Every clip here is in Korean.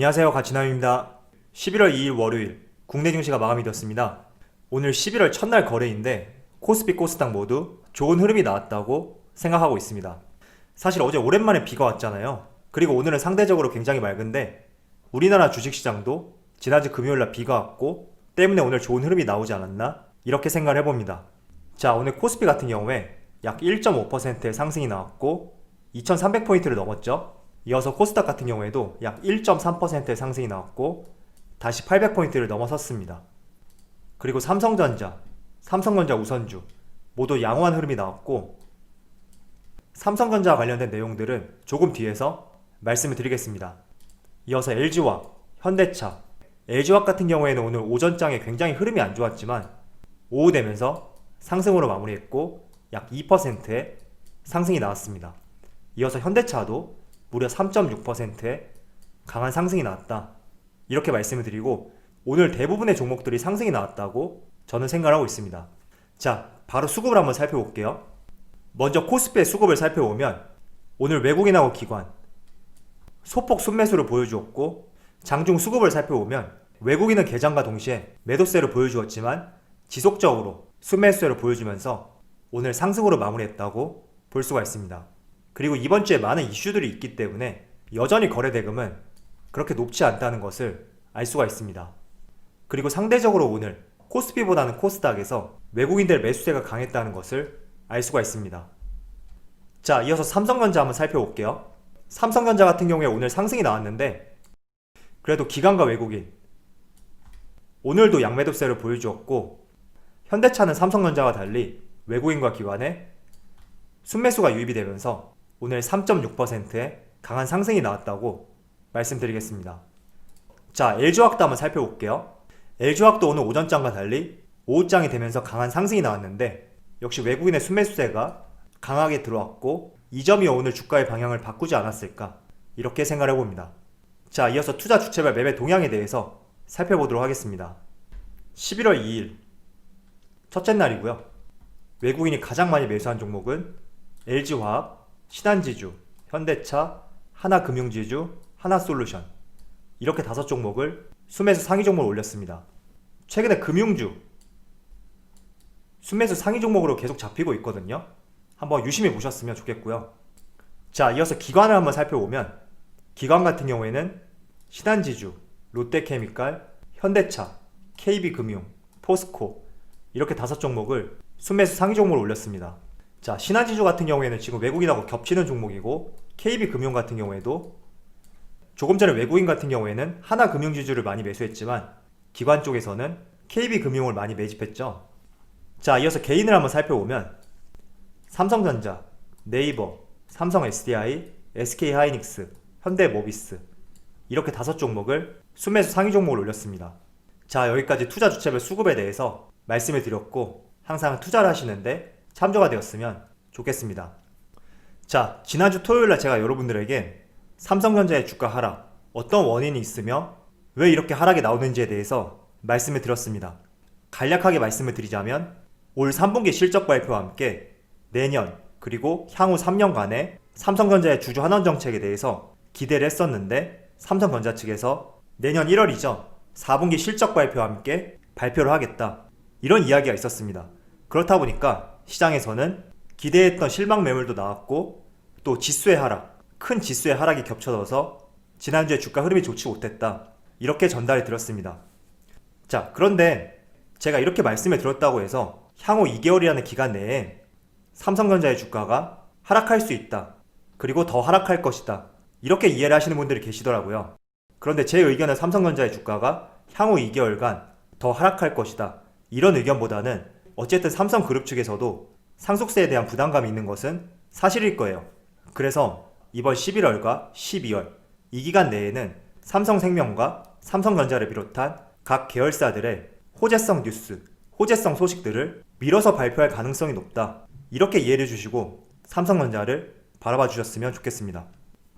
안녕하세요, 가치남입니다. 11월 2일 월요일 국내 증시가 마감이 되었습니다. 오늘 11월 첫날 거래인데 코스피, 코스닥 모두 좋은 흐름이 나왔다고 생각하고 있습니다. 사실 어제 오랜만에 비가 왔잖아요. 그리고 오늘은 상대적으로 굉장히 맑은데 우리나라 주식시장도 지난주 금요일날 비가 왔고 때문에 오늘 좋은 흐름이 나오지 않았나 이렇게 생각을 해봅니다. 자, 오늘 코스피 같은 경우에 약 1.5%의 상승이 나왔고 2300포인트를 넘었죠. 이어서 코스닥 같은 경우에도 약 1.3%의 상승이 나왔고 다시 800포인트를 넘어섰습니다. 그리고 삼성전자 우선주 모두 양호한 흐름이 나왔고 삼성전자와 관련된 내용들은 조금 뒤에서 말씀을 드리겠습니다. 이어서 LG화학, 현대차, LG화학 같은 경우에는 오늘 오전장에 굉장히 흐름이 안 좋았지만 오후 되면서 상승으로 마무리했고 약 2%의 상승이 나왔습니다. 이어서 현대차도 무려 3.6%의 강한 상승이 나왔다. 이렇게 말씀을 드리고 오늘 대부분의 종목들이 상승이 나왔다고 저는 생각을 하고 있습니다. 자, 바로 수급을 한번 살펴볼게요. 먼저 코스피의 수급을 살펴보면 오늘 외국인하고 기관 소폭 순매수를 보여주었고 장중 수급을 살펴보면 외국인은 개장과 동시에 매도세를 보여주었지만 지속적으로 순매수세를 보여주면서 오늘 상승으로 마무리했다고 볼 수가 있습니다. 그리고 이번 주에 많은 이슈들이 있기 때문에 여전히 거래대금은 그렇게 높지 않다는 것을 알 수가 있습니다. 그리고 상대적으로 오늘 코스피보다는 코스닥에서 외국인들 매수세가 강했다는 것을 알 수가 있습니다. 자, 이어서 삼성전자 한번 살펴볼게요. 삼성전자 같은 경우에 오늘 상승이 나왔는데 그래도 기관과 외국인 오늘도 양매도세를 보여주었고 현대차는 삼성전자와 달리 외국인과 기관의 순매수가 유입이 되면서 오늘 3.6%의 강한 상승이 나왔다고 말씀드리겠습니다. 자, LG화학도 한번 살펴볼게요. LG화학도 오늘 오전장과 달리 오후장이 되면서 강한 상승이 나왔는데 역시 외국인의 순매수세가 강하게 들어왔고 이 점이 오늘 주가의 방향을 바꾸지 않았을까 이렇게 생각을 해봅니다. 자, 이어서 투자 주체별 매매 동향에 대해서 살펴보도록 하겠습니다. 11월 2일 첫째 날이고요. 외국인이 가장 많이 매수한 종목은 LG화학, 신한지주, 현대차, 하나금융지주, 하나솔루션 이렇게 5종목을 순매수 상위 종목을 올렸습니다. 최근에 금융주 순매수 상위 종목으로 계속 잡히고 있거든요. 한번 유심히 보셨으면 좋겠고요. 자, 이어서 기관을 한번 살펴보면 기관 같은 경우에는 신한지주, 롯데케미칼, 현대차, KB금융, 포스코 이렇게 5종목을 순매수 상위 종목을 올렸습니다. 자, 신한지주 같은 경우에는 지금 외국인하고 겹치는 종목이고 KB금융 같은 경우에도 조금 전에 외국인 같은 경우에는 하나금융지주를 많이 매수했지만 기관 쪽에서는 KB금융을 많이 매집했죠. 자, 이어서 개인을 한번 살펴보면 삼성전자, 네이버, 삼성 SDI, SK하이닉스, 현대모비스 이렇게 5종목을 순매수 상위 종목을 올렸습니다. 자, 여기까지 투자 주체별 수급에 대해서 말씀을 드렸고 항상 투자를 하시는데 참조가 되었으면 좋겠습니다. 자, 지난주 토요일날 제가 여러분들에게 삼성전자의 주가 하락 어떤 원인이 있으며 왜 이렇게 하락이 나오는지에 대해서 말씀을 드렸습니다. 간략하게 말씀을 드리자면 올 3분기 실적 발표와 함께 내년 그리고 향후 3년간의 삼성전자의 주주 환원 정책에 대해서 기대를 했었는데 삼성전자 측에서 내년 1월이죠. 4분기 실적 발표와 함께 발표를 하겠다. 이런 이야기가 있었습니다. 그렇다 보니까 시장에서는 기대했던 실망 매물도 나왔고 또 지수의 하락, 큰 지수의 하락이 겹쳐져서 지난주에 주가 흐름이 좋지 못했다. 이렇게 전달이 들었습니다. 자, 그런데 제가 이렇게 말씀을 드렸다고 해서 향후 2개월이라는 기간 내에 삼성전자의 주가가 하락할 수 있다. 그리고 더 하락할 것이다. 이렇게 이해를 하시는 분들이 계시더라고요. 그런데 제 의견은 삼성전자의 주가가 향후 2개월간 더 하락할 것이다. 이런 의견보다는 어쨌든 삼성그룹 측에서도 상속세에 대한 부담감이 있는 것은 사실일 거예요. 그래서 이번 11월과 12월 이 기간 내에는 삼성생명과 삼성전자를 비롯한 각 계열사들의 호재성 뉴스, 호재성 소식들을 미뤄서 발표할 가능성이 높다. 이렇게 이해를 해주시고 삼성전자를 바라봐 주셨으면 좋겠습니다.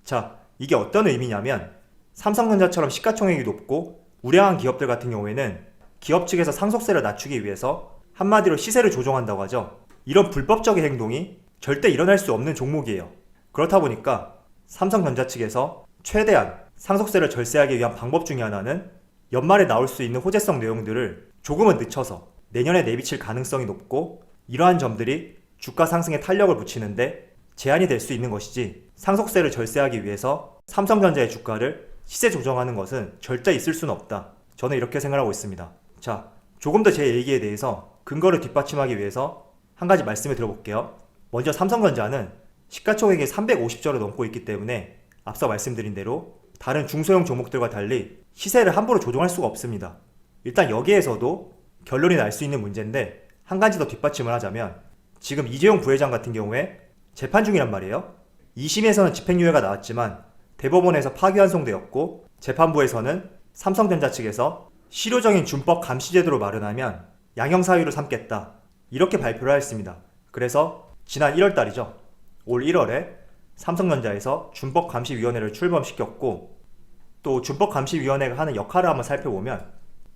자, 이게 어떤 의미냐면 삼성전자처럼 시가총액이 높고 우량한 기업들 같은 경우에는 기업 측에서 상속세를 낮추기 위해서 한마디로 시세를 조종한다고 하죠. 이런 불법적인 행동이 절대 일어날 수 없는 종목이에요. 그렇다 보니까 삼성전자 측에서 최대한 상속세를 절세하기 위한 방법 중에 하나는 연말에 나올 수 있는 호재성 내용들을 조금은 늦춰서 내년에 내비칠 가능성이 높고, 이러한 점들이 주가 상승에 탄력을 붙이는데 제한이 될 수 있는 것이지, 상속세를 절세하기 위해서 삼성전자의 주가를 시세 조정하는 것은 절대 있을 수는 없다. 저는 이렇게 생각하고 있습니다. 자, 조금 더 제 얘기에 대해서 근거를 뒷받침하기 위해서 한 가지 말씀을 드려볼게요. 먼저 삼성전자는 시가총액이 350조를 넘고 있기 때문에 앞서 말씀드린 대로 다른 중소형 종목들과 달리 시세를 함부로 조정할 수가 없습니다. 일단 여기에서도 결론이 날 수 있는 문제인데, 한 가지 더 뒷받침을 하자면 지금 이재용 부회장 같은 경우에 재판 중이란 말이에요. 2심에서는 집행유예가 나왔지만 대법원에서 파기환송되었고, 재판부에서는 삼성전자 측에서 실효적인 준법 감시제도를 마련하면 양형사유를 삼겠다, 이렇게 발표를 하였습니다. 그래서 지난 1월달이죠. 올 1월에 삼성전자에서 준법감시위원회를 출범시켰고, 또 준법감시위원회가 하는 역할을 한번 살펴보면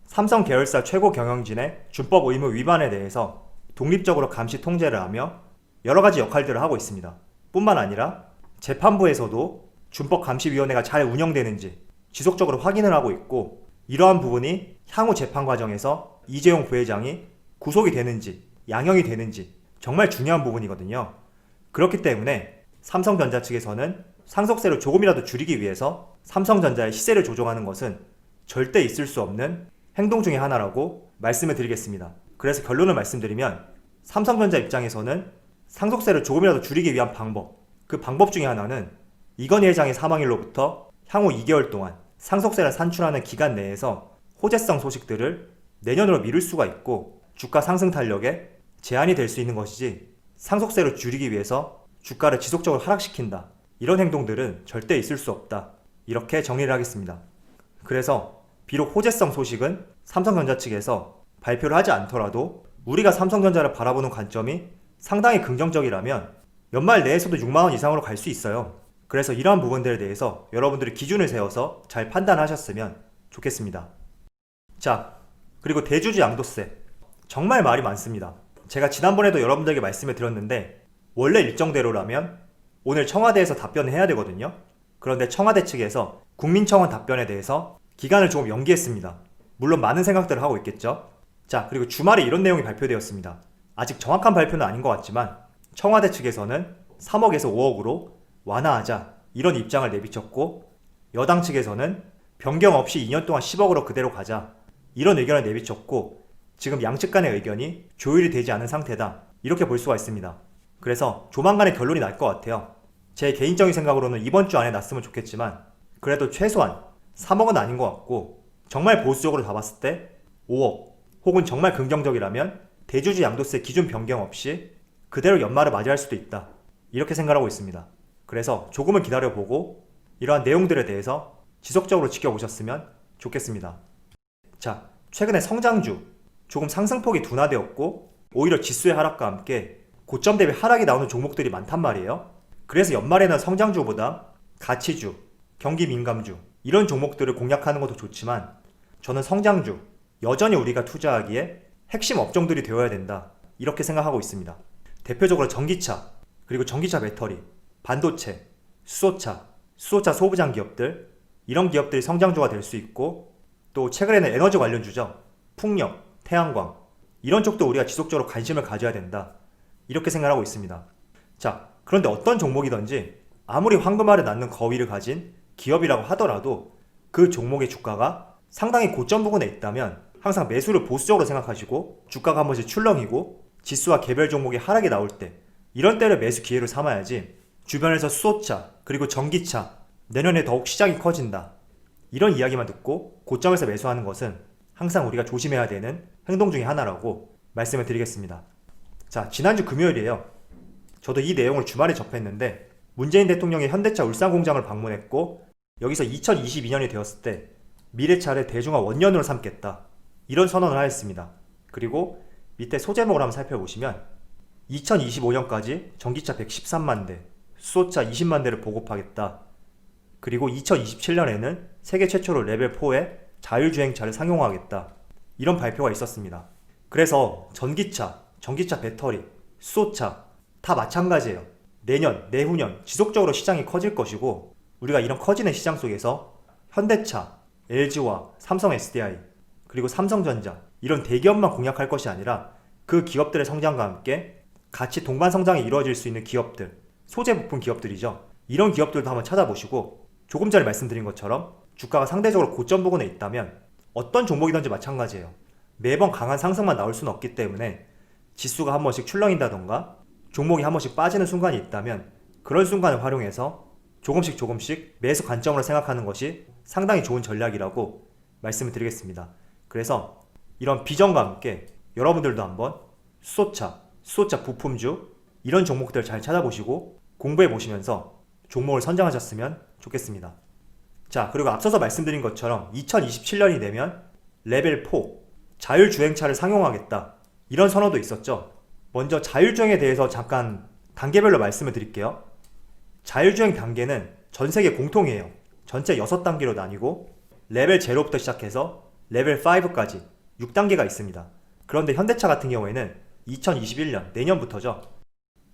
삼성 계열사 최고 경영진의 준법 의무 위반에 대해서 독립적으로 감시 통제를 하며 여러 가지 역할들을 하고 있습니다. 뿐만 아니라 재판부에서도 준법감시위원회가 잘 운영되는지 지속적으로 확인을 하고 있고, 이러한 부분이 향후 재판 과정에서 이재용 부회장이 구속이 되는지 양형이 되는지 정말 중요한 부분이거든요. 그렇기 때문에 삼성전자 측에서는 상속세를 조금이라도 줄이기 위해서 삼성전자의 시세를 조정하는 것은 절대 있을 수 없는 행동 중에 하나라고 말씀을 드리겠습니다. 그래서 결론을 말씀드리면 삼성전자 입장에서는 상속세를 조금이라도 줄이기 위한 방법, 그 방법 중에 하나는 이건희 회장의 사망일로부터 향후 2개월 동안 상속세를 산출하는 기간 내에서 호재성 소식들을 내년으로 미룰 수가 있고, 주가 상승 탄력에 제한이 될 수 있는 것이지, 상속세를 줄이기 위해서 주가를 지속적으로 하락시킨다, 이런 행동들은 절대 있을 수 없다, 이렇게 정리를 하겠습니다. 그래서 비록 호재성 소식은 삼성전자 측에서 발표를 하지 않더라도 우리가 삼성전자를 바라보는 관점이 상당히 긍정적이라면 연말 내에서도 6만원 이상으로 갈 수 있어요. 그래서 이러한 부분들에 대해서 여러분들이 기준을 세워서 잘 판단하셨으면 좋겠습니다. 자, 그리고 대주주 양도세, 정말 말이 많습니다. 제가 지난번에도 여러분들에게 말씀을 드렸는데, 원래 일정대로라면 오늘 청와대에서 답변을 해야 되거든요. 그런데 청와대 측에서 국민청원 답변에 대해서 기간을 조금 연기했습니다. 물론 많은 생각들을 하고 있겠죠. 자, 그리고 주말에 이런 내용이 발표되었습니다. 아직 정확한 발표는 아닌 것 같지만 청와대 측에서는 3억에서 5억으로 완화하자, 이런 입장을 내비쳤고, 여당 측에서는 변경 없이 2년 동안 10억으로 그대로 가자, 이런 의견을 내비쳤고, 지금 양측 간의 의견이 조율이 되지 않은 상태다, 이렇게 볼 수가 있습니다. 그래서 조만간에 결론이 날 것 같아요. 제 개인적인 생각으로는 이번 주 안에 났으면 좋겠지만, 그래도 최소한 3억은 아닌 것 같고, 정말 보수적으로 잡았을 때 5억, 혹은 정말 긍정적이라면 대주주 양도세 기준 변경 없이 그대로 연말을 맞이할 수도 있다, 이렇게 생각하고 있습니다. 그래서 조금은 기다려보고 이러한 내용들에 대해서 지속적으로 지켜보셨으면 좋겠습니다. 자, 최근에 성장주 조금 상승폭이 둔화되었고, 오히려 지수의 하락과 함께 고점 대비 하락이 나오는 종목들이 많단 말이에요. 그래서 연말에는 성장주보다 가치주, 경기 민감주, 이런 종목들을 공략하는 것도 좋지만, 저는 성장주, 여전히 우리가 투자하기에 핵심 업종들이 되어야 된다, 이렇게 생각하고 있습니다. 대표적으로 전기차, 그리고 전기차 배터리, 반도체, 수소차 소부장 기업들, 이런 기업들이 성장주가 될 수 있고, 또 최근에는 에너지 관련주죠. 풍력, 태양광, 이런 쪽도 우리가 지속적으로 관심을 가져야 된다, 이렇게 생각하고 있습니다. 자, 그런데 어떤 종목이든지 아무리 황금알을 낳는 거위를 가진 기업이라고 하더라도 그 종목의 주가가 상당히 고점 부근에 있다면 항상 매수를 보수적으로 생각하시고, 주가가 한 번씩 출렁이고 지수와 개별 종목의 하락이 나올 때, 이런 때를 매수 기회로 삼아야지, 주변에서 수소차, 그리고 전기차, 내년에 더욱 시장이 커진다, 이런 이야기만 듣고 고점에서 매수하는 것은 항상 우리가 조심해야 되는 행동 중에 하나라고 말씀을 드리겠습니다. 자, 지난주 금요일이에요. 저도 이 내용을 주말에 접했는데, 문재인 대통령이 현대차 울산 공장을 방문했고, 여기서 2022년이 되었을 때 미래차를 대중화 원년으로 삼겠다, 이런 선언을 하였습니다. 그리고 밑에 소제목을 한번 살펴보시면 2025년까지 전기차 113만 대, 수소차 20만 대를 보급하겠다. 그리고 2027년에는 세계 최초로 레벨 4의 자율주행차를 상용화하겠다, 이런 발표가 있었습니다. 그래서 전기차 배터리, 수소차 다 마찬가지예요. 내년, 내후년 지속적으로 시장이 커질 것이고, 우리가 이런 커지는 시장 속에서 현대차, LG와 삼성 SDI, 그리고 삼성전자 이런 대기업만 공략할 것이 아니라 그 기업들의 성장과 함께 같이 동반 성장이 이루어질 수 있는 기업들, 소재 부품 기업들이죠. 이런 기업들도 한번 찾아보시고 조금 전에 말씀드린 것처럼 주가가 상대적으로 고점 부근에 있다면 어떤 종목이든지 마찬가지예요. 매번 강한 상승만 나올 수는 없기 때문에 지수가 한 번씩 출렁인다던가 종목이 한 번씩 빠지는 순간이 있다면 그런 순간을 활용해서 조금씩 매수 관점으로 생각하는 것이 상당히 좋은 전략이라고 말씀을 드리겠습니다. 그래서 이런 비전과 함께 여러분들도 한번 수소차 부품주 이런 종목들 잘 찾아보시고 공부해 보시면서 종목을 선정하셨으면 좋겠습니다. 자, 그리고 앞서서 말씀드린 것처럼 2027년이 되면 레벨 4 자율주행차를 상용하겠다 이런 선언도 있었죠. 먼저 자율주행에 대해서 잠깐 단계별로 말씀을 드릴게요. 자율주행 단계는 전 세계 공통이에요. 전체 6단계로 나뉘고 레벨 0부터 시작해서 레벨 5까지 6단계가 있습니다. 그런데 현대차 같은 경우에는 2021년 내년부터죠.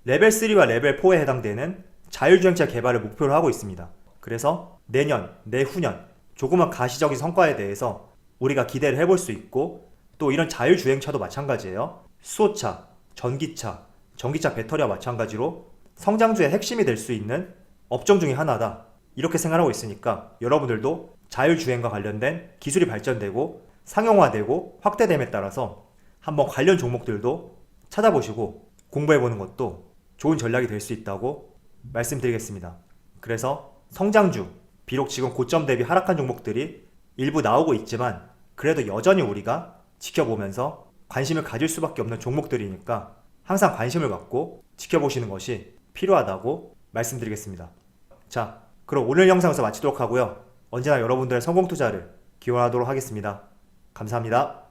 레벨 3와 레벨 4에 해당되는 자율주행차 개발을 목표로 하고 있습니다. 그래서 내년, 내후년 조그만 가시적인 성과에 대해서 우리가 기대를 해볼 수 있고 또 이런 자율주행차도 마찬가지예요. 수소차, 전기차 배터리와 마찬가지로 성장주의 핵심이 될 수 있는 업종 중에 하나다. 이렇게 생각하고 있으니까 여러분들도 자율주행과 관련된 기술이 발전되고 상용화되고 확대됨에 따라서 한번 관련 종목들도 찾아보시고 공부해보는 것도 좋은 전략이 될 수 있다고 말씀드리겠습니다. 그래서 성장주, 비록 지금 고점 대비 하락한 종목들이 일부 나오고 있지만 그래도 여전히 우리가 지켜보면서 관심을 가질 수밖에 없는 종목들이니까 항상 관심을 갖고 지켜보시는 것이 필요하다고 말씀드리겠습니다. 자, 그럼 오늘 영상에서 마치도록 하고요. 언제나 여러분들의 성공 투자를 기원하도록 하겠습니다. 감사합니다.